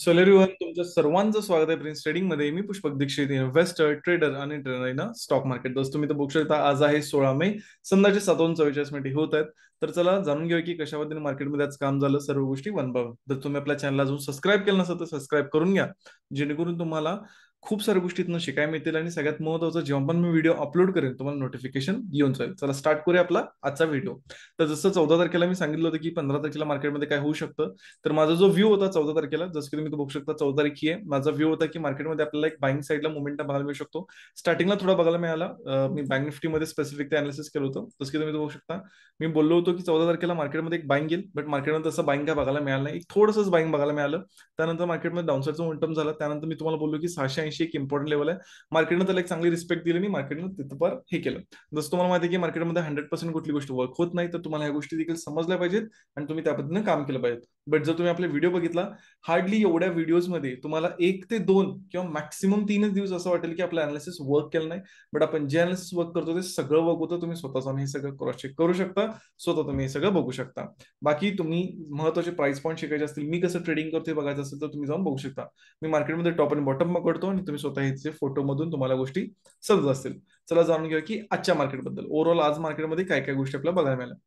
So everyone, तुमचं सर्वांचं स्वागत आहे प्रिन्स ट्रेडिंग मध्ये. मी पुष्पक दीक्षित, इन्व्हेस्टर, ट्रेडर आणि ट्रेनर आहे ना स्टॉक मार्केट. दोस्त तुम्ही तर बघू शकता, आज आहे 16 मे, संध्याचे 7:44 होत आहेत. तर चला जाणून घेऊया की कशा पद्धतीने मार्केटमध्ये आज काम झालं, सर्व गोष्टी वन बाय वन. जर तुम्ही आपल्या चॅनलला अजून सबस्क्राईब केलं नसेल तर सबस्क्राईब करून घ्या, जेणेकरून तुम्हाला खूप साऱ्या गोष्टी इथनं शिकायला मिळतील आणि सगळ्यात महत्त्वाचं, जेव्हा पण मी व्हिडिओ अपलोड करेन तुम्हाला नोटिफिकेशन येऊन जाईल. चला स्टार्ट करूया आपला आजचा व्हिडिओ. तर जसं 14 तारखेला मी सांगितलं होतं की 15 तारखेला मार्केटमध्ये काय होऊ शकतं, तर माझा जो व्ह्यू होता 14 तारखेला, जसं की तुम्ही बघू शकता 14 तारीख ही आहे, माझा व्ह्यू होता की मार्केटमध्ये आपल्याला एक बाईंग साईडला मोमेंटम बघायला मिळू शकतो. स्टार्टिंगला थोडा बघायला मिळाला. मी बँक निफ्टीमध्ये स्पेसिफिक ते अनालिसिस केलं होतं. जसं की तुम्ही बघू शकता, मी बोललो होतो की 14 तारखेला मार्केटमध्ये एक बाईंग येईल, बट मार्केटमध्ये तसं बाईंग काय बघायला मिळालं नाही. एक थोडंसंच बाईंग बघायला मिळालं. त्यानंतर मार्केटमध्ये डाऊनसाईडचं मोमेंटम झालं. त्यानंतर मी तुम्हाला बोललो की 680 एक इम्पॉर्टंट लेवल आहे. मार्केटनं त्याला एक चांगली रिस्पेक्ट दिली आणि मार्केटनं तिथं पर हे केलं. जसं तुम्हाला माहिती आहे की मार्केटमध्ये 100% कुठली गोष्ट वर्क होत नाही, तर तुम्हाला ह्या गोष्टी देखील समजल्या पाहिजेत आणि तुम्ही त्या पद्धतीने काम केलं पाहिजे. बट जर तुम्ही आपले व्हिडिओ बघितला, हार्डली एवढ्या व्हिडिओजमध्ये तुम्हाला 1 ते 2 किंवा मॅक्सिमम 3च दिवस असं वाटेल की आपलं अनालिसिस वर्क केलं नाही. बट आपण जे अनालिसिस वर्क करतो ते सगळं वर्क होतं. तुम्ही स्वतः जाऊन हे सगळं क्रॉस चेक करू शकता, स्वतः तुम्ही हे सगळं बघू शकता. बाकी तुम्ही महत्वाचे प्राइस पॉईंट शिकायचे असतील, मी कसं ट्रेडिंग करतो हे बघायचं असेल, तर तुम्ही जाऊन बघू शकता. मी मार्केटमध्ये टॉप आणि बॉटम पकडतो आणि तुम्ही स्वतः ह्याचे फोटोमधून तुम्हाला गोष्टी समजत असतील. चला जाणून घेऊया की आजच्या मार्केटबद्दल, ओव्हरऑल आज मार्केटमध्ये काय काय गोष्टी आपल्याला बघायला मिळाल्या.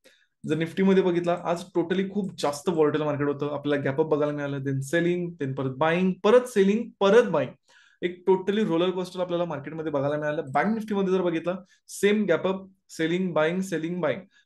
जर निफ्टीमध्ये बघितला, आज टोटली खूप जास्त वॉलेटाईल मार्केट होतं. आपल्याला गॅपअप बघायला मिळालं, देन सेलिंग, देन परत बाईंग, परत सेलिंग, परत बाईंग. एक टोटली रोलर कोस्टर आपल्याला मार्केटमध्ये बघायला मिळालं. बँक निफ्टीमध्ये जर बघितलं, सेम गॅपअप, सेलिंग बाईंग,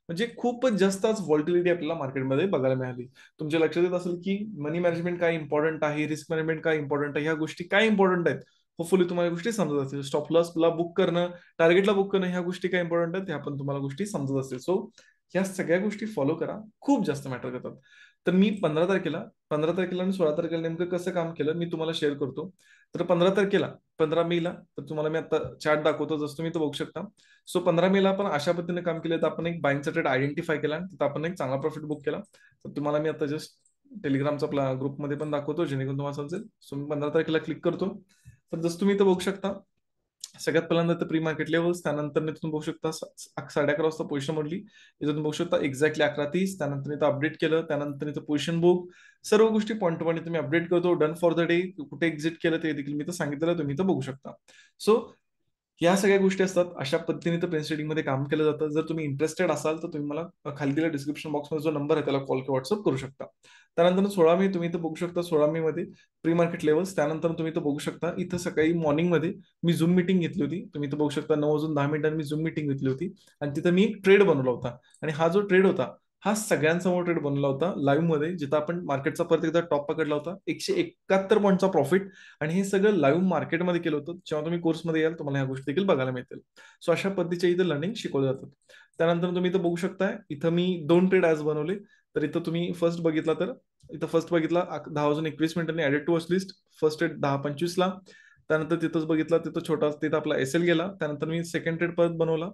म्हणजे खूपच जास्त आज व्हॉल्टिलिटी आपल्याला मार्केटमध्ये बघायला मिळाली. तुमच्या लक्षात येत असेल की मनी मॅनेजमेंट काय इम्पॉर्टंट आहे, रिस्क मॅनेजमेंट काय इम्पॉर्टंट आहे, ह्या गोष्टी काय इम्पॉर्टंट आहेत. होपफुली तुम्हाला गोष्टी समजत असतील. स्टॉप लॉसला बुक करणं, टार्गेटला बुक करणं, ह्या गोष्टी काय इम्पॉर्टंट आहेत, ह्या पण तुम्हाला गोष्टी समजत असतील. सो ह्या सगळ्या गोष्टी फॉलो करा, खूप जास्त मॅटर करतात. तर मी 15 तारखेला आणि 16 तारखेला नेमकं कसं काम केलं मी तुम्हाला शेअर करतो. तर 15 तारखेला, 15 मेला, तर तुम्हाला मी आता चार्ट दाखवतो, जसं तुम्ही तो बघू शकता. सो 15 मेला आपण अशा पद्धतीने काम केलं, तर आपण एक बाईंगचा ट्रेड आयडेंटिफाय केला, तिथं आपण एक चांगला प्रॉफिट बुक केला. तर तुम्हाला मी आता जस्ट टेलिग्रामचा आपला ग्रुपमध्ये पण दाखवतो, जेणेकरून तुम्हाला समजेल. सो मी 15 तारखेला क्लिक करतो. तर जसं तुम्ही इथं बघू शकता, सगळ्यात पहिल्यांदा तर प्री मार्केट लेवल्स, त्यानंतर तुम्ही बघू शकता 11:30 वाजता पोझिशन मोडली. इथं तुम्ही बघू शकता एक्झॅक्टली 11:30. त्यानंतर इथं अपडेट केलं, त्यानंतर इथं पोझिशन बुक, सर्व गोष्टी पॉईंट टू पॉईंट तुम्ही अपडेट करतो. डन फॉर द डे, कुठे एक्झिट केलं ते देखील मी तर सांगितलेलं, तुम्ही इथं बघू शकता. सो या सगळ्या गोष्टी असतात, अशा पद्धतीने तर पेन ट्रेडिंग मध्ये काम केलं जातं. जर तुम्ही इंटरेस्टेड असाल तर तुम्ही मला खाली दिलेल्या डिस्क्रिप्शन बॉक्समध्ये जो नंबर आहे त्याला कॉल किंवा व्हॉट्सअप करू शकता. त्यानंतर 16 मे तुम्ही इथं बघू शकता, 16 मे मध्ये प्री मार्केट लेवल्स. त्यानंतर तुम्ही इथं बघू शकता, इथं सकाळी मॉर्निंग मध्ये मी झूम मीटिंग घेतली होती. तुम्ही इथं बघू शकता 9:10 मी झूम मीटिंग घेतली होती आणि तिथं मी एक ट्रेड बनवला होता. आणि हा जो ट्रेड होता, हा सगळ्यांसमोर ट्रेड बनवला होता लाईव्ह मध्ये, जिथं आपण मार्केटचा परत एकदा टॉप पकडला होता, 171 पॉईंटचा प्रॉफिट. आणि हे सगळं लाईव्ह मार्केटमध्ये केलं होतं. जेव्हा तुम्ही कोर्समध्ये याल तुम्हाला ह्या गोष्टी देखील बघायला मिळतील. सो अशा पद्धतीच्या इथं लर्निंग शिकवलं जातात. त्यानंतर तुम्ही इथं बघू शकताय, इथं मी 2 ट्रेड आज बनवले. तर इथं तुम्ही फर्स्ट बघितला, तर इथं फर्स्ट बघितला 10:21 added to watch list. First trade 10:25 ला. त्यानंतर तिथंच बघितला, तिथं छोटा तिथं आपला एसएल गेला. त्यानंतर मी सेकंड ट्रेड परत बनवला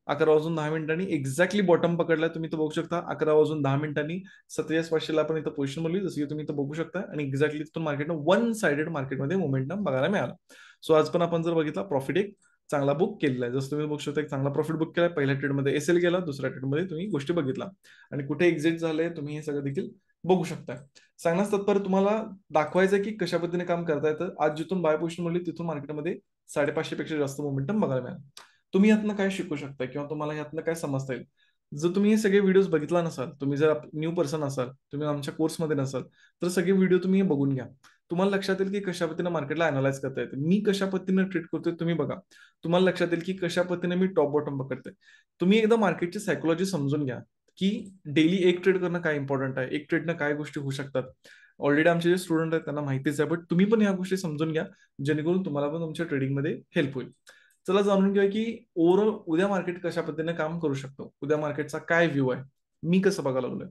11:10 एक्झॅक्टली बॉटम पकडला. तुम्ही इथं बघू शकता 11:10 47,500ला आपण इथं पोझिशन बनवली, जसं की तुम्ही इथं बघू शकता. आणि एक्झॅक्टली तिथून मार्केटनं वन साइडेड मार्केटमध्ये मोमेंटम बघायला मिळाला. सो आज पण आपण जर बघितला, प्रॉफिट एक चांगला बुक केलेला आहे. जसं तुम्ही बघू शकता, एक चांगला प्रॉफिट बुक केला. पहिल्या ट्रेडमध्ये एसएल गेला, दुसऱ्या ट्रेडमध्ये तुम्ही गोष्टी बघितला आणि कुठे एक्झिट झाले तुम्ही हे सगळं देखील बघू शकता. सांगण्यास तत्पर तुम्हाला दाखवायचं की कशा पद्धतीने काम करता येतं. आज जिथून बाय पोझिशन मिळली तिथून मार्केटमध्ये 550 पेक्षा जास्त मोमेंटम बघायला मिळाला. तुम्ही यातनं काय शिकू शकता किंवा तुम्हाला यातनं काय समजता येईल. जर तुम्ही हे सगळे व्हिडिओज बघितला नसाल, तुम्ही जर न्यू पर्सन असाल, तुम्ही आमच्या कोर्समध्ये नसाल, तर सगळे व्हिडिओ तुम्ही बघून घ्या. तुम्हाला लक्षात येईल की कशा पद्धतीने मार्केटला अनालाइज करता येते. मी कशा पद्धतीने ट्रेड करतोय तुम्ही बघा. तुम्हाला लक्षात येईल की कशा पद्धतीने मी टॉप बॉटम पकडते. तुम्ही एकदा मार्केटची सायकोलॉजी समजून घ्या की डेली एक ट्रेड करणं काय इम्पॉर्टंट आहे, एक ट्रेडनं काय गोष्टी होऊ शकतात. ऑलरेडी आमचे जे स्टुडंट आहेत त्यांना माहितीच आहे, बट तुम्ही पण ह्या गोष्टी समजून घ्या, जेणेकरून तुम्हाला पण तुमच्या ट्रेडिंगमध्ये हेल्प होईल. चला जाणून घेऊया की ओव्हरऑल उद्या मार्केट कशा पद्धतीने काम करू शकतो, उद्या मार्केटचा काय व्ह्यू आहे, मी कसं बघायला लागलोय.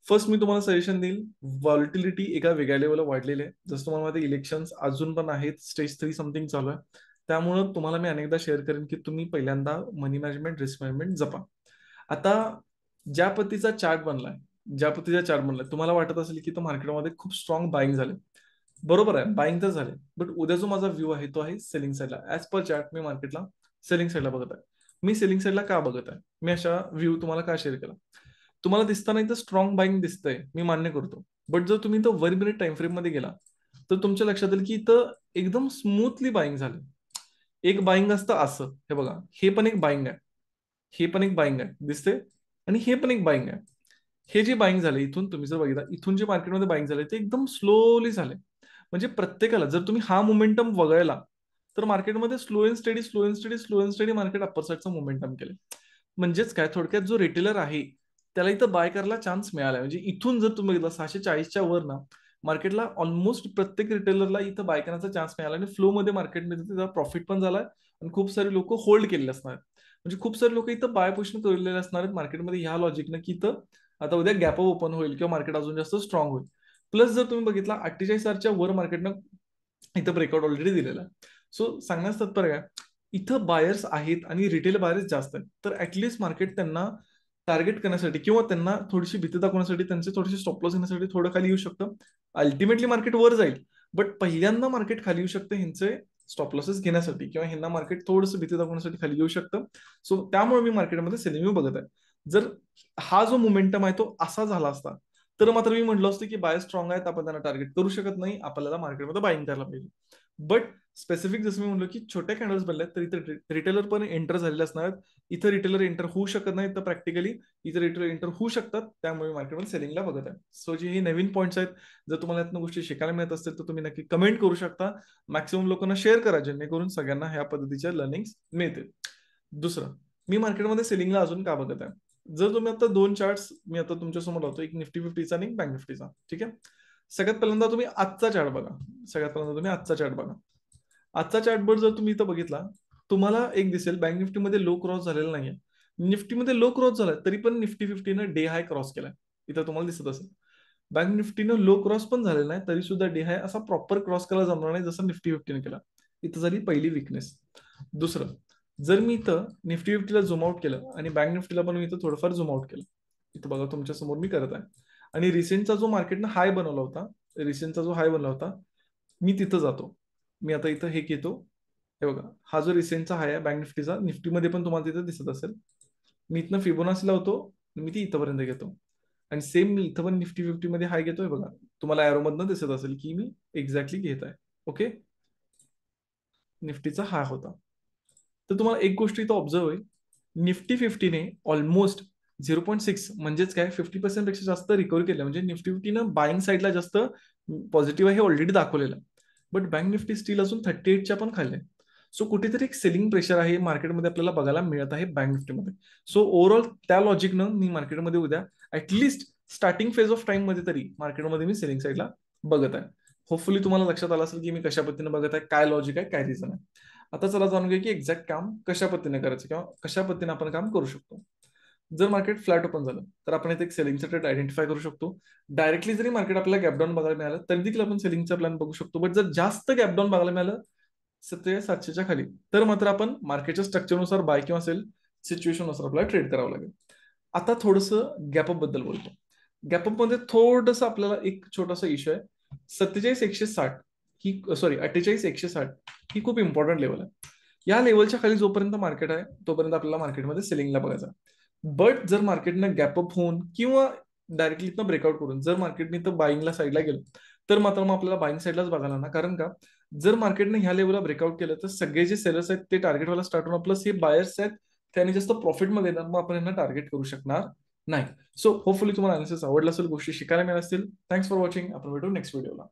फर्स्ट मी तुम्हाला सजेशन देईल, व्हॉल्टिलिटी एका वेगळ्या लेवलला वाढलेली आहे. जसं तुम्हाला माहिती, इलेक्शन्स अजून पण आहेत, स्टेज 3 समथिंग चालू आहे. त्यामुळं तुम्हाला मी अनेकदा शेअर करेन की तुम्ही पहिल्यांदा मनी मॅनेजमेंट, रिस्क मॅनेजमेंट जपा. आता ज्या पद्धतीचा चार्ट बनलाय, तुम्हाला वाटत असेल की तो मार्केटमध्ये खूप स्ट्रॉंग बाईंग झाले. बरोबर आहे, बाईंग तर झाले. बट उद्या जो माझा व्ह्यू आहे तो आहे सेलिंग साईडला. ऍज पर चार्ट मी मार्केटला सेलिंग साईडला बघत आहे. मी सेलिंग साईडला का बघत आहे, मी अशा व्ह्यू तुम्हाला का शेअर केला. तुम्हाला दिसताना इथं स्ट्रॉंग बाईंग दिसतंय, मी मान्य करतो. बट जर तुम्ही इथं 1 मिनिट टाइम फ्रेम मध्ये गेला तर तुमच्या लक्षात येईल की इथं एकदम स्मूथली बाईंग झालं. एक बाईंग असतं असं, हे बघा, हे पण एक बाईंग आहे, हे पण एक बाईंग आहे दिसते, आणि हे पण एक बाईंग आहे. हे जे बाईंग झाले इथून तुम्ही जर बघितला, इथून जे मार्केटमध्ये बाईंग झाले ते एकदम स्लोली झाले. म्हणजे प्रत्येकाला जर तुम्ही हा मोमेंटम वगळला तर मार्केटमध्ये slow and steady slow and steady slow and steady market upper साईडचं मोमेंटम केले. म्हणजेच काय, थोडक्यात जो रिटेलर आहे त्याला इथं बाय करायला चान्स मिळाला. म्हणजे इथून जर तुम्ही बघितलं 640च्या वर ना मार्केटला ऑलमोस्ट प्रत्येक रिटेलरला इथं बाय करण्याचा चान्स मिळाला, आणि फ्लो मध्ये मार्केटमध्ये त्याचा प्रॉफिट पण झालाय, आणि खूप सारे लोक होल्ड केलेले असणार आहेत. म्हणजे खूप सारे लोक इथं बाय पोझिशन केलेले असणार आहेत मार्केटमध्ये ह्या लॉजिकनं की इथं आता उद्या गॅप ओपन होईल किंवा मार्केट अजून जास्त स्ट्रॉंग होईल. प्लस जर तुम्ही बघितला 48,000च्या वर मार्केटनं इथं ब्रेकआउट ऑलरेडी दिलेला आहे. सो सांगण्यास तात्पर्य काय, इथं बायर्स आहेत आणि रिटेल बायर्स जास्त आहेत, तर ऍटलीस्ट मार्केट त्यांना टार्गेट करण्यासाठी किंवा त्यांना थोडीशी भीती दाखवण्यासाठी त्यांचे थोडेसे स्टॉप लॉस घेण्यासाठी थोडं खाली येऊ शकतं. अल्टिमेटली मार्केट वर जाईल, बट पहिल्यांदा मार्केट खाली येऊ शकतं ह्यांचे स्टॉप लॉसेस घेण्यासाठी, किंवा ह्यांना मार्केट थोडंसं भीती दाखवण्यासाठी खाली येऊ शकतं. सो त्यामुळे मी मार्केटमध्ये सेलिंग बघत आहे. जर हा जो मोमेंटम आहे तो असा झाला असता तर मात्र मी म्हटलं असतं की बाय स्ट्रॉंग आहेत, आपण त्यांना टार्गेट करू शकत नाही, आपल्याला मार्केटमध्ये बाईंग करायला पाहिजे. बट स्पेसिफिक जसं मी म्हणलो की छोट्या कॅन्डल्स बनल्यात तर इथे रिटेलर पण एंटर झालेले असणार आहेत. इथं रिटेलर एंटर होऊ शकत नाही, तर प्रॅक्टिकली इथे रिटेलर एंटर होऊ शकतात, त्यामुळे मार्केटमध्ये सेलिंगला बघत आहे. सो जे हे नवीन पॉईंट्स आहेत, जर तुम्हाला यातनं गोष्टी शिकायला मिळत असतील तर तुम्ही नक्की कमेंट करू शकता. मॅक्सिमम लोकांना शेअर करा जेणेकरून सगळ्यांना ह्या पद्धतीच्या लर्निंग्स मिळतील. दुसरं, मी मार्केटमध्ये सेलिंगला अजून का बघत आहे, जर तुम्ही आता दोन चार्ट्स मी आता तुमच्या समोर लावतो, एक निफ्टी 50चा आणि एक बँक निफ्टीचा, ठीक आहे. सगळ्यात पहिल्यांदा तुम्ही आजचा चार्ट बघा. सगळ्यात पहिल्यांदा तुम्ही आजचा चार्ट बघा. आजचा चार्टबोर्ड जर तुम्ही इथं बघितला, तुम्हाला एक दिसेल बँक निफ्टीमध्ये लो क्रॉस झालेला नाहीये. निफ्टीमध्ये लो क्रॉस झालाय तरी पण निफ्टी 50 डे हाय क्रॉस केलाय, इथं तुम्हाला दिसत असेल. बँक निफ्टीनं लो क्रॉस पण झालेला नाही तरी सुद्धा डे हाय असा प्रॉपर क्रॉस केला जमणार नाही जसं निफ्टी 50 केला. इथं झाली पहिली विकनेस. दुसरं, जर मी इथं निफ्टी 50ला झूम आउट केलं आणि बँक निफ्टीला पण मी इथं थोडंफार झूम आउट केलं, इथं बघा तुमच्या समोर मी करत आहे, आणि रिसेंटचा जो मार्केटनं हाय बनवला होता, रिसेंटचा जो हाय बनवला होता, मी तिथं जातो. मी आता इथं हे घेतो, हे बघा, हा जो रिसेंटचा हाय आहे बँक निफ्टीचा, निफ्टीमध्ये पण तुम्हाला तिथं दिसत असेल. मी इथनं फिबोनाची लावतो, मी ती इथंपर्यंत घेतो, आणि सेम मी इथं पण निफ्टी 50 मध्ये हाय घेतोय बघा. तुम्हाला एरो मधनं दिसत असेल की मी एक्झॅक्टली घेत आहे. ओके, निफ्टीचा हा होता. तर तुम्हाला एक गोष्ट इथं ऑब्झर्व होईल, निफ्टी 50ने ऑलमोस्ट 0.6 म्हणजेच काय 50% पेक्षा जास्त रिकव्हरी केलं, म्हणजे निफ्टी 50नं बाईंग साईडला जास्त पॉझिटिव्ह आहे हे ऑलरेडी दाखवलेलं आहे. बट बँक निफ्टी स्टील अजून 38च्या पण खाल्ले. सो कुठेतरी एक सेलिंग प्रेशर आहे मार्केटमध्ये आपल्याला बघायला मिळत आहे बँक निफ्टीमध्ये. सो ओव्हरऑल त्या लॉजिकनं मी मार्केटमध्ये उद्या at least starting phase of time मध्ये तरी मार्केटमध्ये मी सेलिंग साईडला बघत आहे. होपफुली तुम्हाला लक्षात आलं असेल की मी कशा पद्धतीने बघत आहे, काय लॉजिक आहे, काय रिझन आहे. आता चला जाणून घ्या की एक्झॅक्ट काम कशा पद्धतीने करायचं किंवा कशा पद्धतीने आपण काम करू शकतो. जर मार्केट फ्लॅट ओपन झालं तर आपण इथे एक सेलिंगचा ट्रेड आयडेंटिफाय करू शकतो. डायरेक्टली जरी मार्केट आपल्याला गॅपडाऊन बघायला मिळालं तरी देखील आपण सेलिंगचा प्लॅन बघू शकतो. बट जर जास्त गॅपडाऊन बघायला मिळालं 700-700च्या खाली, तर मात्र आपण मार्केटच्या स्ट्रक्चरनुसार बाय किंवा सेल सिच्युएशननुसार आपल्याला ट्रेड करावं लागेल. आता थोडंसं गॅपअप बद्दल बोलतो. गॅपअप मध्ये थोडंसं आपल्याला एक छोटासा इश्यू आहे. 47,160 ही, सॉरी 48,160 ही खूप इम्पॉर्टंट लेवल आहे. या लेवलच्या खाली जोपर्यंत मार्केट आहे तोपर्यंत आपल्याला मार्केटमध्ये सेलिंगला बघायचं. बट जर मार्केटनं गॅपअप होऊन किंवा डायरेक्टली इथं ब्रेकआउट करून जर मार्केटने इथं बाईंगला साईडला गेलं तर मात्र मग आपल्याला बाईंग साईडलाच बघायला ना. कारण का, जर मार्केटने ह्या लेवलला ब्रेकआउट केलं तर सगळे जे सेलर्स आहेत ते टार्गेट व्हायला स्टार्ट होणार, प्लस हे बायर्स आहेत त्याने जास्त प्रॉफिटमध्ये येणार, मग आपण यांना टार्गेट करू शकणार नाही. सो होपफुली तुम्हाला अनालिसिस आवडला असेल, गोष्टी शिकायला मिळाल्या असतील. Thanks for watching. आपण भेटू नेक्स्ट व्हिडिओला.